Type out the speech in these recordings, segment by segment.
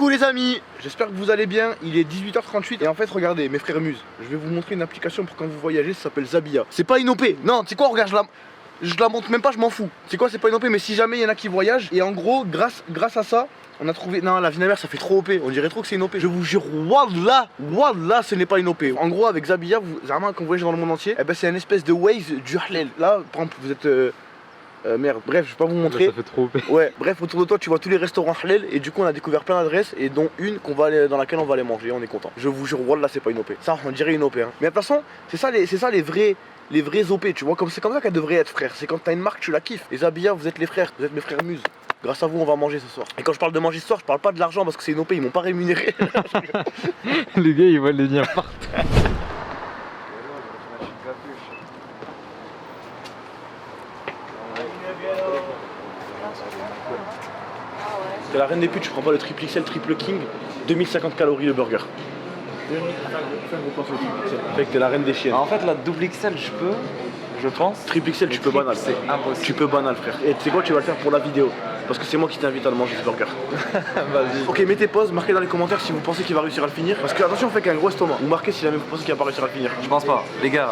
Coucou les amis, j'espère que vous allez bien, il est 18h38 et en fait regardez mes frères Muse, je vais vous montrer une application pour quand vous voyagez, ça s'appelle Zabia. C'est pas une OP, non, tu sais quoi, regarde, je la montre même pas, je m'en fous. C'est quoi, c'est pas une OP, mais si jamais il y en a qui voyagent, et en gros, grâce à ça, on a trouvé, non la Vinamère ça fait trop OP, on dirait trop que c'est une OP. Je vous jure, Wallah, ce n'est pas une OP. En gros avec Zabia, vraiment quand vous voyagez dans le monde entier, eh ben, c'est une espèce de Waze du halal. Là, par exemple, vous êtes... merde, bref, je vais pas vous montrer. Ça fait trop OP. Ouais, bref, autour de toi, tu vois tous les restaurants halal et du coup, on a découvert plein d'adresses et dont une dans laquelle on va aller manger. On est content. Je vous jure, voilà, c'est pas une OP. Ça, on dirait une OP. Hein. Mais de toute façon, c'est ça les vrais OP. Tu vois, c'est comme ça qu'elle devrait être, frère. C'est quand t'as une marque, tu la kiffes. Les Zabia, vous êtes les frères, vous êtes mes frères Muse. Grâce à vous, on va manger ce soir. Et quand je parle de manger ce soir, je parle pas de l'argent parce que c'est une OP, ils m'ont pas rémunéré. Les gars, ils veulent les liens partout. T'es la reine des putes, je prends pas le triple XL, triple king, 2050 calories le burger. Fait que t'es la reine des chiennes. En fait, la double XL, je pense. Triple XL, tu peux banal. C'est impossible. Tu peux banal, frère. Et tu sais quoi, tu vas le faire pour la vidéo. Parce que c'est moi qui t'invite à le manger ce burger. Vas-y. Ok, mettez pause, marquez dans les commentaires si vous pensez qu'il va réussir à le finir. Parce que attention, on fait qu'un gros estomac. Ou marquez si jamais vous pensez qu'il va pas réussir à le finir. Je pense pas. Les gars,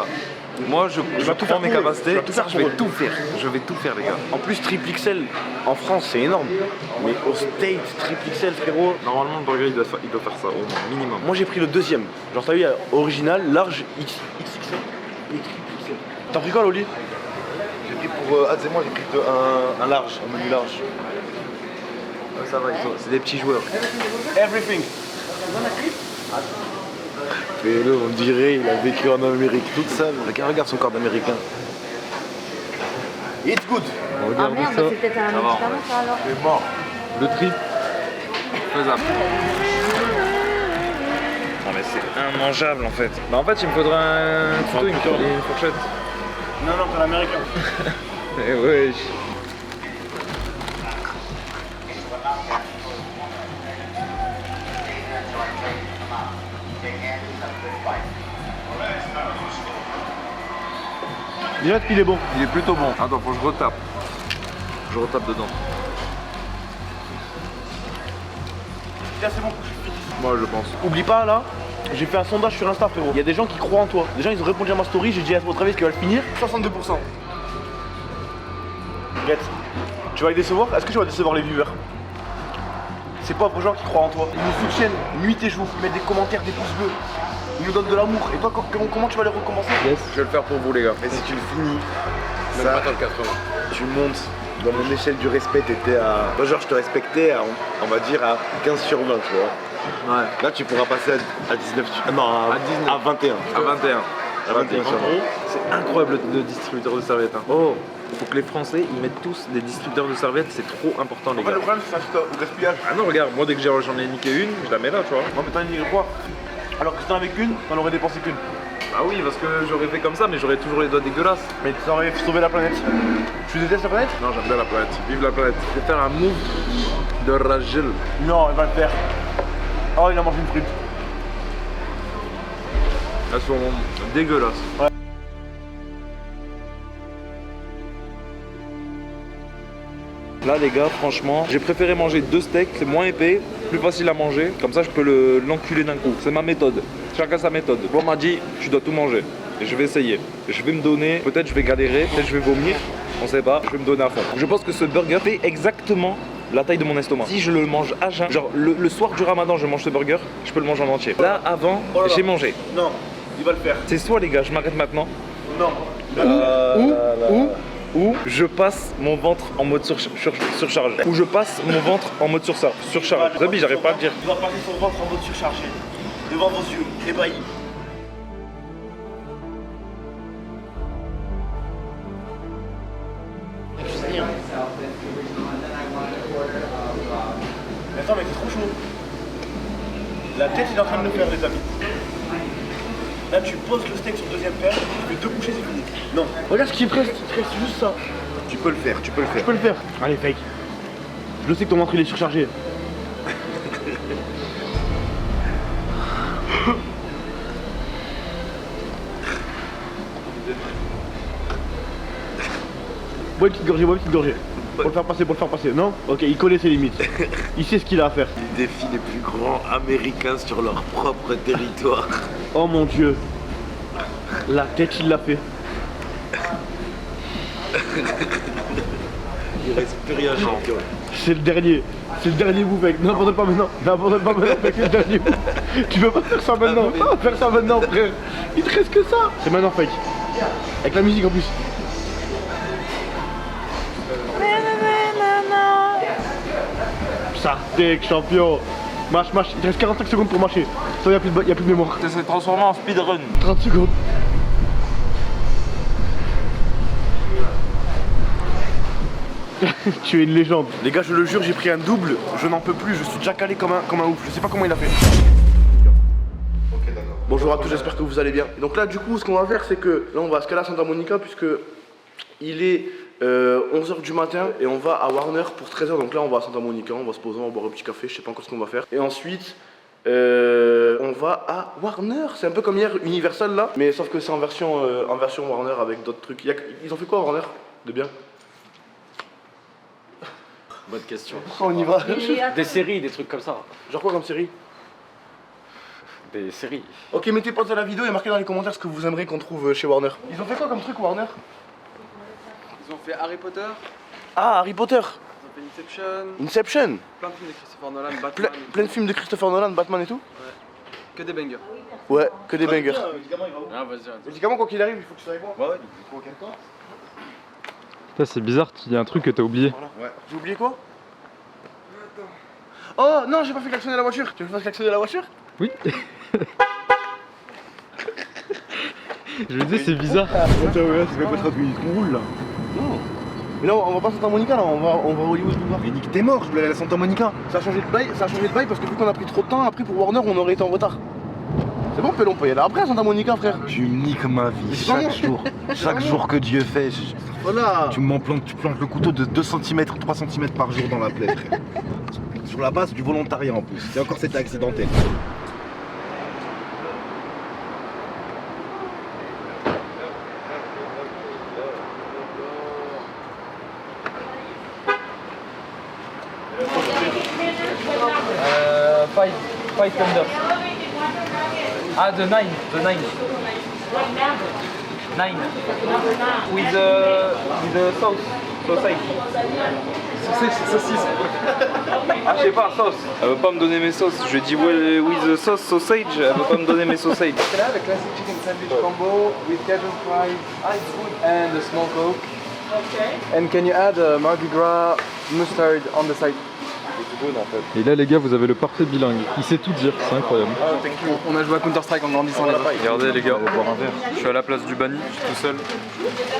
moi je vais tout prends faire mes pour eux. capacités. Je vais tout faire Je pour vais eux. tout faire. Je vais tout faire, les gars. En plus, triple XL en France, c'est énorme. Mais au States, triple XL, frérot. Normalement, le burger, il doit faire ça au moins, minimum. Moi, j'ai pris le deuxième. Genre, t'as vu, original, large, XXL et triple XL. T'as pris quoi, Loli? J'ai pris pour Adz et moi, j'ai pris un large, un menu large. Ça va, c'est des petits joueurs. Everything. Mais là, on dirait il a vécu en Amérique toute seule. Regarde son corps d'américain. It's good. Ah merde, ça. c'est peut-être un médicament ça alors. Il est mort. Le tri. Faisable. Non mais c'est immangeable en fait. Bah en fait il me faudrait un couteau, une fourchette. Non, t'es l'américain. Eh wesh. Déjà qu'il est bon. Il est plutôt bon. Attends, faut que je retape. Je retape dedans. Là, c'est bon pour que je finisse. Moi je pense. Oublie pas là, j'ai fait un sondage sur Insta, frérot. Il y a des gens qui croient en toi. Des gens, ils ont répondu à ma story. J'ai dit à votre avis, est-ce qu'il va le finir? 62%. Get. Tu vas les décevoir? Est-ce que tu vas décevoir les viewers? Ces pauvres gens qui croient en toi. Ils nous soutiennent nuit et jour. Ils mettent des commentaires, des pouces bleus. Ils nous donnent de l'amour. Et toi, comment tu vas les recommencer? Yes. Je vais le faire pour vous les gars. Et si tu le finis, Même ça, pas dans le 80. tu montes dans mon échelle du respect, t'étais à. Moi, genre, je te respectais à, on va dire, à 15 sur 20, tu vois. Ouais. Là, tu pourras passer à 19 sur... Non, À 19. à 21. À 21. À 21 sur 20. C'est incroyable le distributeur de serviettes. Hein. Oh, il faut que les Français ils mettent tous des distributeurs de serviettes, c'est trop important les En fait, gars. le problème, c'est ça, c'est au gaspillage. Ah non, regarde, moi dès que j'en ai niqué une, je la mets là, tu vois. Moi, mais t'en as niqué quoi? Alors que si t'en avais qu'une, t'en aurais dépensé qu'une. Ah oui, parce que j'aurais fait comme ça, mais j'aurais toujours les doigts dégueulasses. Mais tu aurais sauvé la planète. Tu détestes la planète? Non, j'aime bien la planète. Vive la planète. Je vais faire un move de Rajil. Non, il va le faire. Oh, il a mangé une frite. Elles sont dégueulasses. Ouais. Là les gars, franchement, j'ai préféré manger 2 steaks, c'est moins épais, plus facile à manger, comme ça je peux l'enculer d'un coup. C'est ma méthode, chacun sa méthode. On m'a dit, tu dois tout manger, et je vais essayer. Je vais me donner, peut-être je vais galérer, peut-être je vais vomir, on sait pas, je vais me donner à fond. Je pense que ce burger fait exactement la taille de mon estomac. Si je le mange à jeun, genre le soir du ramadan je mange ce burger, je peux le manger en entier. Là avant, Oh là là. j'ai mangé. Non, il va le faire. C'est soit les gars, je m'arrête maintenant, Non. ou je passe mon ventre en mode surcharge. Ou je passe mon ventre en mode surcharge. Zabi, j'arrive pas à le dire. Il va passer son ventre en mode surchargé. Devant vos yeux, ébahis. Mais attends, mais c'est trop chaud. La tête il est en train de le faire, les amis. Là, tu poses le steak sur le deuxième paire, tu fais 2 bouchées, c'est fini. Non. Regarde ce qui te reste, il te reste juste ça. Tu peux le faire, tu peux le Je faire. peux le faire. Allez, fake. Je sais que ton ventre il est surchargé. Bois une petite gorgée, bois une petite gorgée. Pour le faire passer, pour le faire passer. Non? Ok, il connaît ses limites. Il sait ce qu'il a à faire. Ils défient les plus grands américains sur leur propre territoire. Oh mon dieu. La tête, il l'a fait. Il reste plus rien, champion. C'est le dernier. C'est le dernier move, mec. N'abandonne pas maintenant. N'abandonne pas maintenant, mec. C'est le dernier move. Tu peux pas faire ça maintenant. Pas faire ça maintenant, frère. Il te reste que ça. C'est maintenant, fake. Avec la musique en plus. Ça, deck, champion. Mâche. Il te reste 45 secondes pour mâcher. Ça, y a plus de mémoire. Ça s'est transformé en speedrun. 30 secondes. Tu es une légende. Les gars, je le jure, j'ai pris un double. Je n'en peux plus. Je suis déjà calé comme un ouf. Je sais pas comment il a fait. Ok, d'accord. Bonjour à tous, j'espère que vous allez bien. Donc là, du coup, ce qu'on va faire, c'est que là, on va se caler à Santa Monica puisque il est 11h du matin et on va à Warner pour 13h. Donc là, on va à Santa Monica, on va se poser, on va boire un petit café. Je sais pas encore ce qu'on va faire. Et ensuite, on va à Warner. C'est un peu comme hier, Universal là, mais sauf que c'est en version Warner avec d'autres trucs. Ils ont fait quoi à Warner de bien? Bonne question. Pourquoi on y va? Des séries, des trucs comme ça. Genre quoi comme série? Des séries. Ok, mettez pause à la vidéo et marquez dans les commentaires ce que vous aimeriez qu'on trouve chez Warner. Ils ont fait quoi comme truc Warner? Ils ont fait Harry Potter, Ah, Harry Potter, ils ont fait Inception, Inception, plein de films de Christopher Nolan, Batman. plein de films de Christopher Nolan, Batman et tout. Que des bangers. Ouais, que des bangers. Ah, vas-y, vas-y. Médicament, quoi qu'il arrive, il faut que tu sois avec moi. Ouais, Putain, c'est bizarre, il y a un truc que t'as oublié. J'ai oublié quoi? Oh non, j'ai pas fait klaxonner la voiture. Tu veux que je fasse klaxonner la voiture? Oui. Je me disais, c'est bizarre. C'est même pas traduit, on roule là. Non. Mais là, on va pas à Santa Monica là, on va au Hollywood Boulevard. Mais nique, t'es mort, je voulais aller à Santa Monica. Ça a changé de bail, parce que vu qu'on a pris trop de temps, après pour Warner, on aurait été en retard. C'est bon, Pelon, on peut y aller après à Santa Monica, frère. Tu me niques ma vie c'est pas chaque moi. jour. Chaque jour que Dieu fait. Voilà. Tu plantes le couteau de 2 cm, 3 cm par jour dans la plaie, frère. Sur la base du volontariat en plus. Et encore c'était accidentel. Five tenders. Ah, the nine. 9. With the sauce. Sausage. Saucisse. Ah, je sais pas, sauce. Elle veut pas me donner mes sauces. Je lui ai dit ouais, with the sauce sausage. Elle veut pas me donner mes sausages. Can I have a classic chicken sandwich combo with Cajun fries and a small coke? Okay. And can you add Mardi Gras mustard on the side? Et là, les gars, vous avez le parfait bilingue. Il sait tout dire, c'est incroyable. On a joué à Counter-Strike en grandissant les autres. Regardez les gars, je suis à la place du banni, je suis tout seul.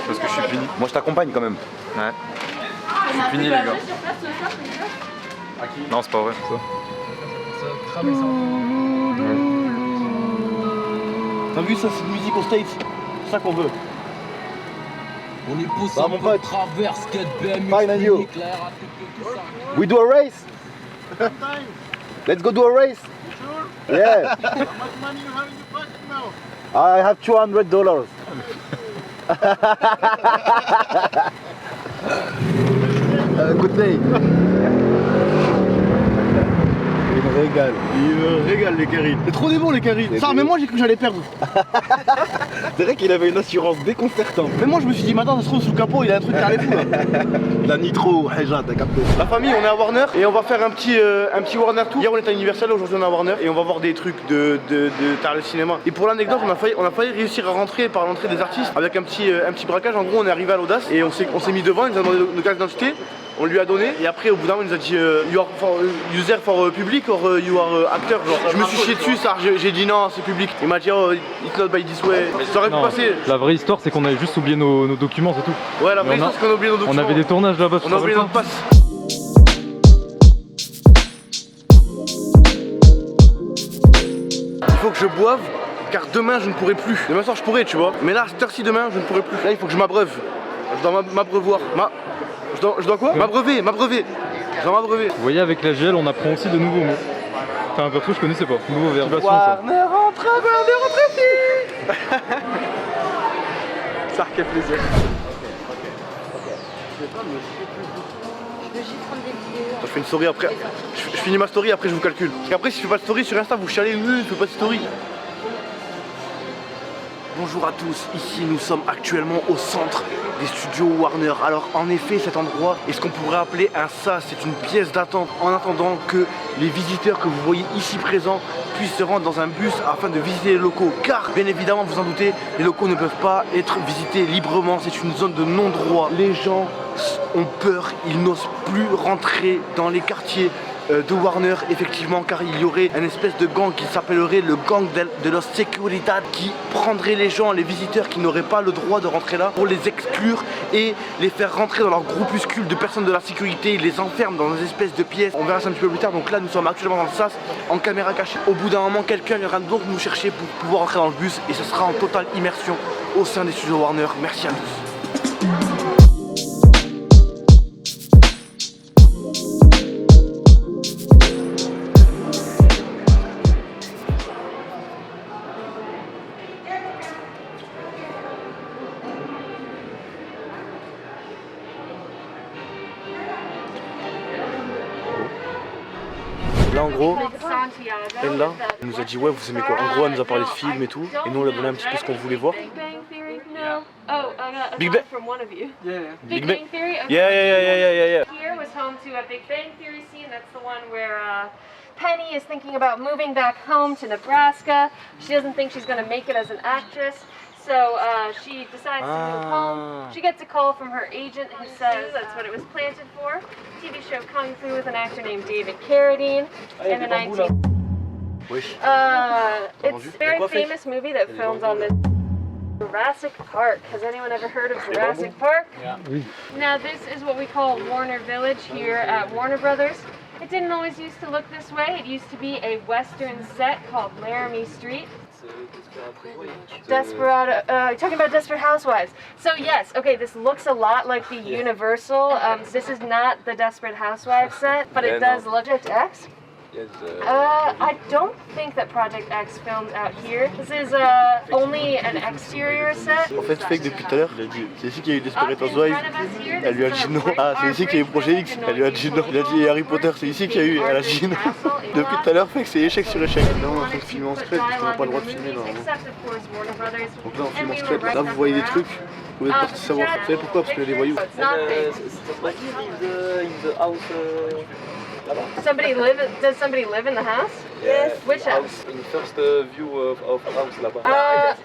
Parce que je suis fini. Moi je t'accompagne quand même. Ouais. Je suis fini les gars. Non, c'est pas vrai. T'as vu ça, c'est de musique aux States. C'est ça qu'on veut. On est poussé Bah, mon pote. traverse, 4 BM, Fine, and you? la RATP, tout ça. We do a race. Let's go do a race. Yeah. How much money you have in your pocket now? I have $200. Good day. Il me régale les carries. C'est trop des bons les carries. Ça, mais moi j'ai cru que j'allais perdre. C'est vrai qu'il avait une assurance déconcertante. Mais moi je me suis dit, maintenant ça se trouve sous le capot, il a un truc carré fou là. La nitro, Heja, t'as capté. La famille, on est à Warner et on va faire un petit Warner tour. Hier on était à Universal, aujourd'hui on est à Warner et on va voir des trucs de le cinéma. Et pour l'anecdote, on a failli réussir à rentrer par l'entrée des artistes avec un petit braquage. En gros, on est arrivé à l'audace et on s'est mis devant, il nous a demandé nos cartes d'identité. On lui a donné et après au bout d'un moment il nous a dit you are for, user for public or you are actor genre. Je me suis chié dessus ça, j'ai dit non c'est public. Il m'a dit oh it's not by this way. Ça aurait pu Non, passer. la vraie histoire, c'est qu'on avait juste oublié nos documents, c'est tout. Ouais la vraie Mais on a- histoire c'est qu'on a oublié nos documents. On avait des tournages là-bas. On a oublié notre passe. Il faut que je boive car demain je ne pourrai plus. Demain soir je pourrai tu vois. Mais là à cette heure-ci demain je ne pourrai plus. Là il faut que je m'abreuve. Je dois m'abreuvoir. Je dois quoi? M'abreuver. Je dois m'abreuver. Vous voyez, avec la GL, on apprend aussi de nouveaux mots. Enfin, perso, je connaissais pas. Nouveau verbe. Warner rentre ici. Ça quel plaisir. veux juste prendre des vidéos. Je fais une story après. Je finis ma story, après je vous calcule. Parce qu'après, si je fais pas de story sur Insta, vous chialez, je fais pas de story. Bonjour à tous, ici nous sommes actuellement au centre des studios Warner. Alors en effet cet endroit est ce qu'on pourrait appeler un sas, c'est une pièce d'attente en attendant que les visiteurs que vous voyez ici présents puissent se rendre dans un bus afin de visiter les locaux. Car bien évidemment vous en doutez, les locaux ne peuvent pas être visités librement, c'est une zone de non-droit. Les gens ont peur, ils n'osent plus rentrer dans les quartiers de Warner, effectivement, car il y aurait une espèce de gang qui s'appellerait le gang de la Seguridad, qui prendrait les gens, les visiteurs qui n'auraient pas le droit de rentrer là, pour les exclure et les faire rentrer dans leur groupuscule de personnes de la sécurité. Ils les enferment dans des espèces de pièces. On verra ça un petit peu plus tard. Donc là nous sommes actuellement dans le sas en caméra cachée. Au bout d'un moment quelqu'un viendra donc nous chercher pour pouvoir entrer dans le bus et ce sera en totale immersion au sein des studios Warner. Merci à tous. Là en gros, elle là, elle nous a dit ouais vous aimez quoi. En gros elle nous a parlé de films et tout, et nous on lui a donné un petit peu ce qu'on voulait voir. Big Bang from one of you. Big Big Bang. Bang Theory. Okay. Yeah. Here was home to a Big Bang Theory scene. That's the one where Penny is thinking about moving back home to Nebraska. She doesn't think she's going to make it as an actress. So she decides to move home. She gets a call from her agent who says that's what it was planted for. TV show Kung Fu with an actor named David Carradine in the 19... It's a very famous movie that filmed on the Jurassic Park. Has anyone ever heard of Jurassic Park? Yeah. Now this is what we call Warner Village here at Warner Brothers. It didn't always used to look this way. It used to be a western set called Laramie Street. Desperado, you're talking about Desperate Housewives. So yes, okay, this looks a lot like the Universal. This is not the Desperate Housewives set, but it does look Project X. I don't think that Project X filmed out here. This is only an exterior set. En fait fake depuis tout à l'heure, il a dit c'est ici qu'il y a eu Desperate Housewives. Elle lui a dit non. Ah c'est ici qu'il y a eu Projet X. Elle lui a dit non. Il a dit Harry Potter, c'est ici qu'il y a eu. Elle a dit non. Depuis tout à l'heure fake c'est échec sur échec. Là on est en train de filmer en secret parce qu'on n'a pas le droit de filmer normalement. Donc là on filme en secret. Là vous voyez des trucs. Vous êtes parti savoir. Vous savez pourquoi? Parce que les voyous. Does somebody live in the house? Yes. Which house? In the first view of house là-bas.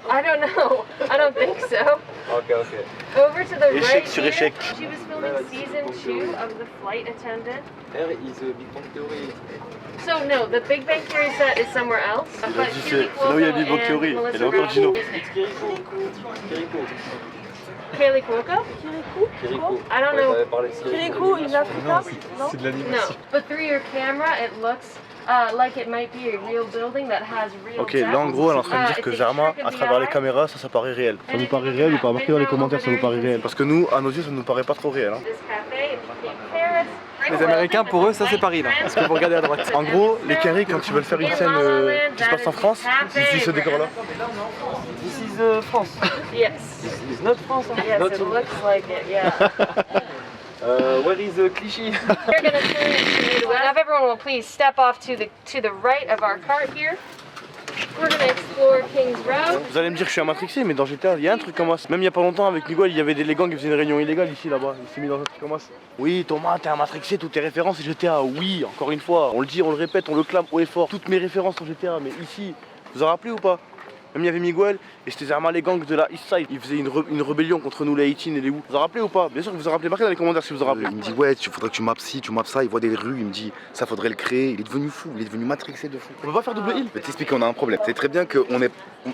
I don't know. I don't think so. Okay. Over to the Échec right sur here, échec. she was filming season 2 of The Flight Attendant. There is a Big Bang Theory. So no, the Big Bang Theory set is somewhere else. Il a dit c'est là où il y a Big Bang Theory. Elle a encore dit non. Kaylee Cuoco? Kirikou. I don't know. Kirikou, in Africa? C'est de No, l'animation. but through your camera, it looks like it might be a real building that has real Ok, là en gros elle est en train de dire que Zarma, à travers les caméras, ça paraît réel. Ça vous paraît réel ou pas? Marquez dans les commentaires, ça vous paraît réel. Parce que nous, à nos yeux, ça nous paraît pas trop réel. Hein. Les Américains, pour eux, ça c'est Paris là. Parce que vous regardez à droite. En gros, les carrés, quand ils veulent faire une scène qui se passe en France, ils utilisent ce décor-là. This is France. Yes. It's not France. Yes, it looks like it, yeah. Where is Clichy? We're gonna turn it to now if everyone will please step off to the right of our cart here. We're gonna explore Kings Road. Vous allez me dire que je suis un matrixé, mais dans GTA, il y a un truc comme ça. Même il y a pas longtemps avec Miguel, il y avait des gangs qui faisaient une réunion illégale ici là-bas. Il s'est mis dans un truc comme ça. Oui, Thomas, t'es un matrixé, toutes tes références c'est GTA. Oui, encore une fois, on le dit, on le répète, on le clame haut et fort. Toutes mes références sont GTA, mais ici, vous en rappelez ou pas? Même il y avait Miguel et c'était Zarma les gangs de la East Side. Ils faisaient une rébellion contre nous, les 18 et les Wu. Vous en rappelez ou pas? Bien sûr que vous en rappelez, marquez dans les commentaires si vous en rappelez. Il me dit ouais, il faudrait que tu mappes ci, tu mappes ça, il voit des rues, il me dit ça faudrait le créer, il est devenu fou, il est devenu matrixé de fou. On peut pas faire double heal? Je vais t'expliquer, on a un problème. C'est très bien qu'on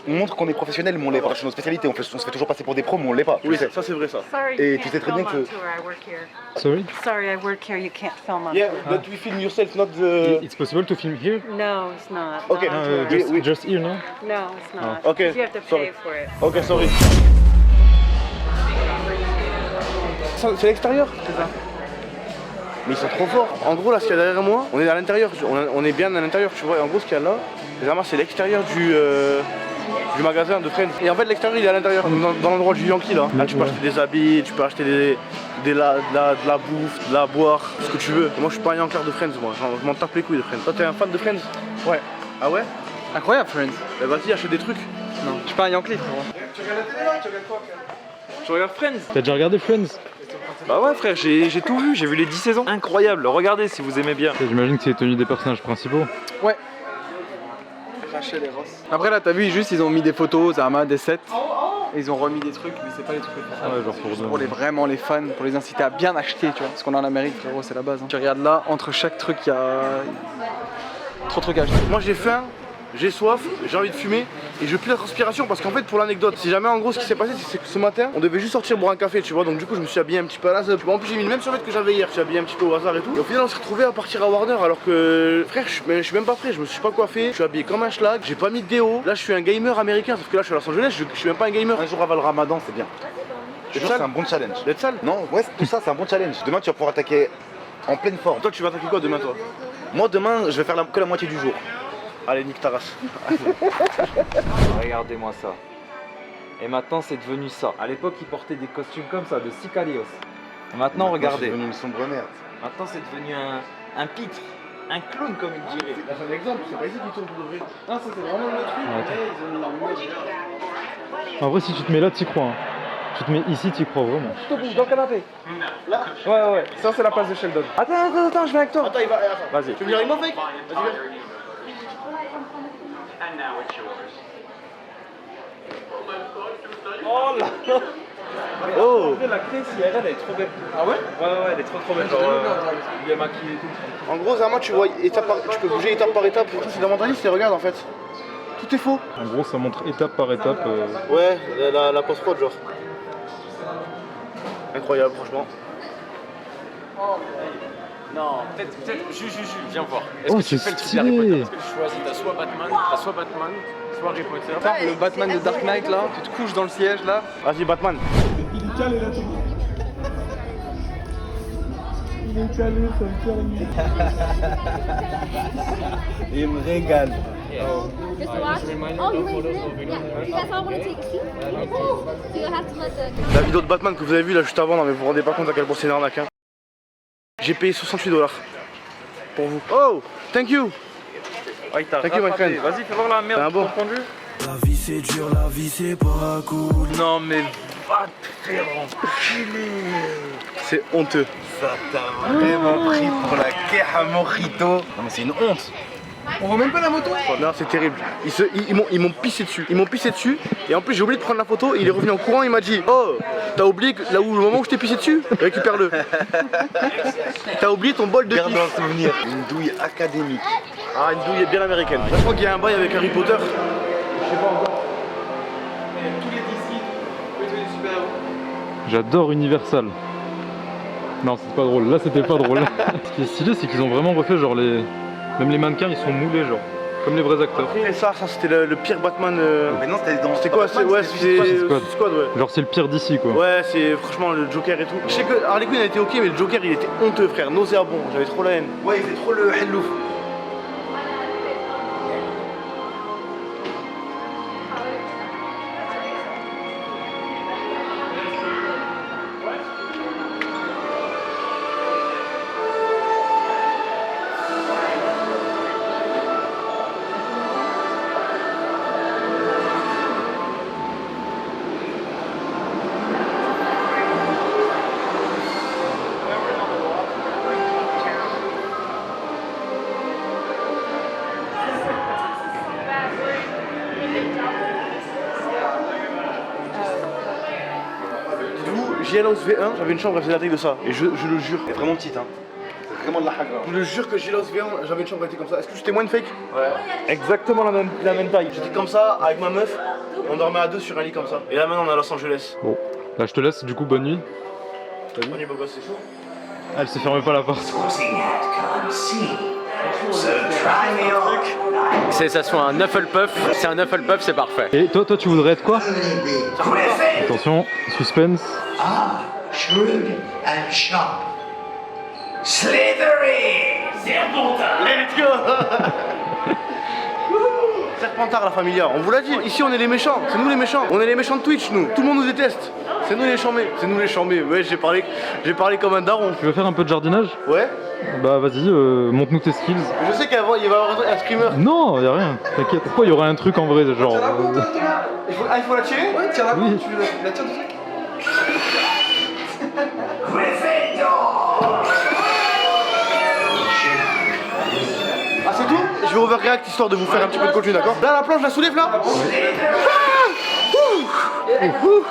montre qu'on est professionnel, mais on l'est pas. C'est nos spécialités, on se fait toujours passer pour des pros, mais on l'est pas. Oui, ça c'est vrai ça. Sorry, Et you tu can't sais très bien film que- on tour, I work here. Sorry? Sorry, I work here, you can't film on Yeah, tour. but we film yourself, not the... It's possible to film here? No, it's not. Okay. Not on No, tour. just here, no? No, it's not. Okay, You have to sorry. pay for it. Ok, sorry. C'est l'extérieur? C'est ça. Mais ils sont trop forts. En gros, là, ce qu'il y a derrière moi, on est à l'intérieur. On est bien à l'intérieur, tu vois. Et en gros, ce qu'il y a là, c'est l'extérieur du magasin de Friends. Et en fait l'extérieur il est à l'intérieur, dans l'endroit du Yankee là. Là tu peux acheter des habits, tu peux acheter de la bouffe, de la boire, ce que tu veux. Moi je suis pas un Yankee de Friends moi, je m'en tape les couilles de Friends. Toi t'es un fan de Friends? Ouais. Ah ouais? Incroyable, Friends. Bah vas-y achète des trucs. Non, je suis pas un Yankee, frérot. Tu regardes la télé là? Tu regardes quoi? Je regarde Friends. T'as déjà regardé Friends? Bah ouais frère, j'ai tout vu, j'ai vu les 10 saisons. Incroyable, regardez si vous aimez bien. J'imagine que c'est les tenues des personnages principaux. Ouais. Rachel et Ross. Après là, t'as vu, juste ils ont mis des photos, Zama, des sets. Et ils ont remis des trucs, mais c'est pas les trucs pour ça. Ouais, genre Pour vraiment les fans, pour les inciter à bien acheter, tu vois. Parce qu'on est en Amérique, frérot, c'est la base. Hein. Tu regardes là, entre chaque truc, il y a trop de trucs à acheter. Moi j'ai faim, j'ai soif, j'ai envie de fumer et je pue la transpiration parce qu'en fait pour l'anecdote, si jamais en gros ce qui s'est passé c'est que ce matin on devait juste sortir boire un café tu vois, donc du coup je me suis habillé un petit peu à la zappe. En plus j'ai mis le même survêt que j'avais hier, je suis habillé un petit peu au hasard et tout. Et au final on s'est retrouvé à partir à Warner alors que frère je suis même pas prêt, je me suis pas coiffé, je suis habillé comme un schlag, j'ai pas mis de déo. Là je suis un gamer américain sauf que là je suis à Los Angeles, je suis même pas un gamer. Un jour avant le ramadan, c'est bien. Je te jure, c'est un bon challenge. D'être sale? Non, ouais, tout ça, c'est un bon challenge. Demain, tu vas pouvoir attaquer en pleine forme. Toi tu vas attaquer quoi demain toi? Moi, demain, je vais faire que la moitié du jour. Allez nique ta race. Regardez-moi ça. Et maintenant c'est devenu ça. À l'époque ils portaient des costumes comme ça, de sicarios. Maintenant regardez. C'est devenu une sombre merde. Maintenant c'est devenu un pitre, un clown comme il dirait. C'est un exemple, c'est pas ici du tout pour de vrai. Non ça c'est vraiment le truc. En vrai, si tu te mets là, t'y crois. Hein. Tu te mets ici, t'y crois vraiment. Dans le canapé. Là? Ouais. Ça, c'est la place de Sheldon. Attends, je viens avec toi. Attends il va. Attends. Vas-y. Tu veux venir avec moi mec? Vas-y viens. Oh là. Oh! La clé CRL elle est trop belle. Ah ouais? Ouais, elle est trop belle. Genre, il est maquillé et tout. En gros, Zama, tu vois, tu peux bouger étape par étape. C'est fundamentaliste et regarde en fait. Tout est faux. En gros, ça montre étape par étape. Ouais, la post-prod, genre. Incroyable, franchement. Non, peut-être, viens voir. Oh, c'est stylé! Est-ce que tu choisis? T'as soit Batman, soit Harry Potter. Attends, le Batman de Dark Knight là, tu te couches dans le siège là. Vas-y, Batman. Il me régale. Just watch. Oh, you raised it? Yeah. You guys all want to take a seat? So you'll have to let the... La vidéo de Batman que vous avez vue là juste avant, non mais vous vous rendez pas compte à quel point c'est une arnaque. Hein. J'ai payé 68 $ pour vous. Oh, thank you. Ah, il t'a Thank you, my rattrapé. friend. Vas-y, fais voir la C'est merde un de bon. ton conduit. La vie c'est dur, la vie c'est pas cool. Non mais va te faire enculer. C'est honteux. Ça t'a vraiment pris pour la Keha Mojito. Non, mais c'est une honte. On voit même pas la moto. Non, c'est terrible. Ils m'ont pissé dessus. Ils m'ont pissé dessus. Et en plus, j'ai oublié de prendre la photo. Il est revenu en courant. Il m'a dit: oh, t'as oublié le moment où je t'ai pissé dessus? Récupère-le. T'as oublié ton bol de Garde pisse. un souvenir. Une douille académique. Ah, une douille bien américaine. Là, je crois qu'il y a un bail avec Harry Potter. Je sais pas encore. Tous les DC, tous les super-héros. J'adore Universal. Non, c'est pas drôle. Là, c'était pas drôle. Ce qui est stylé, c'est qu'ils ont vraiment refait genre les. Même les mannequins, ils sont moulés, genre. Comme les vrais acteurs. Et ça c'était le pire Batman. Mais non, c'était dans. C'était quoi? Ouais, Suicide Squad. Squad, ouais. Genre, c'est le pire d'ici, quoi. Ouais, c'est franchement le Joker et tout. Je sais que Harley Quinn a été ok, mais le Joker il était honteux, frère, nauséabond. J'avais trop la haine. Ouais, il fait trop le hellouf. JLhouse V1, j'avais une chambre, elle faisait la taille de ça. Et je le jure. Elle est vraiment petite, hein. C'est vraiment de la hagra. Je le jure que JLhouse V1, j'avais une chambre, elle était comme ça. Est-ce que tu témoignes fake? Ouais. Exactement la même taille. J'étais comme ça avec ma meuf, on dormait à deux sur un lit comme ça. Et là maintenant on est à Los Angeles. Bon, là, je te laisse, du coup, bonne nuit. On est beau gosse, c'est chaud. Ah, elle se ferme pas la porte. C'est ça soit un Hufflepuff, c'est un Hufflepuff, c'est parfait. Et toi, tu voudrais être quoi? Attention, suspense. Shrewd and sharp. Slytherin! C'est important! Let's go! Serpentard la familia, on vous l'a dit. Ici on est les méchants, c'est nous les méchants. On est les méchants de Twitch nous. Tout le monde nous déteste. C'est nous les chambés. C'est nous les chambés. Ouais, j'ai parlé comme un daron. Tu veux faire un peu de jardinage? Ouais. Bah vas-y, montre-nous tes skills. Je sais qu'avant il va y avoir un screamer. Non, y'a rien, t'inquiète. Pourquoi il y aurait un truc en vrai, genre... Il faut la tirer? Ouais, tire la Oui. boule, tu la tires du sac. Ah c'est tout? Je vais overreact histoire de vous faire un petit peu de contenu, d'accord? Là la planche, je la soulève là. Ah Ouh. Ouh.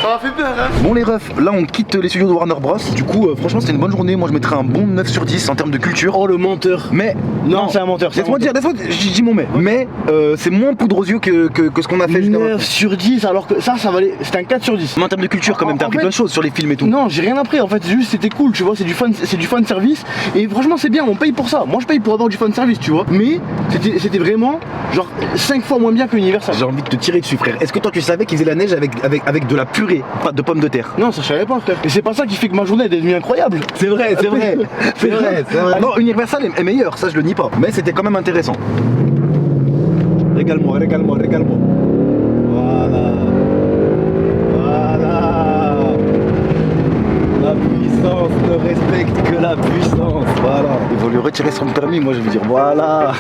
Ça m'a fait peur hein. Bon les refs, là on quitte les studios de Warner Bros. Du coup franchement c'était une bonne journée, moi je mettrais un bon 9 sur 10 en termes de culture. Oh le menteur. Mais non c'est un menteur. Laisse-moi dire, je dis mon mais c'est moins poudre aux yeux que ce qu'on a fait jusqu'à 9 sur 10 alors que ça valait. C'était un 4 sur 10. Mais en termes de culture quand même, t'as appris plein de choses sur les films et tout. Non j'ai rien appris en fait, juste c'était cool tu vois, c'est du fan service. Et franchement c'est bien, on paye pour ça. Moi je paye pour avoir du fan service tu vois. Mais c'était vraiment genre 5 fois moins bien que Universal. J'ai envie de te tirer dessus frère. Est-ce que toi tu savais qu'ils faisaient la neige avec de la purée, pas de pommes de terre? Non ça je savais pas frère. Et c'est pas ça qui fait que ma journée est devenue incroyable. C'est vrai, c'est vrai. C'est vrai, c'est vrai. Non, Universal est meilleur, ça je le nie pas. Mais c'était quand même intéressant. Régale-moi. Voilà. La puissance ne respecte que la puissance. Voilà. Il faut lui retirer son permis, moi je veux dire voilà.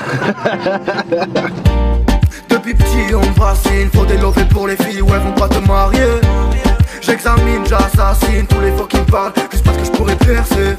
Depuis petit on me fascine, faut des lovés pour les filles, ouais vont pas te marier. J'examine, j'assassine tous les fois qui me parlent, juste parce que je pourrais percer.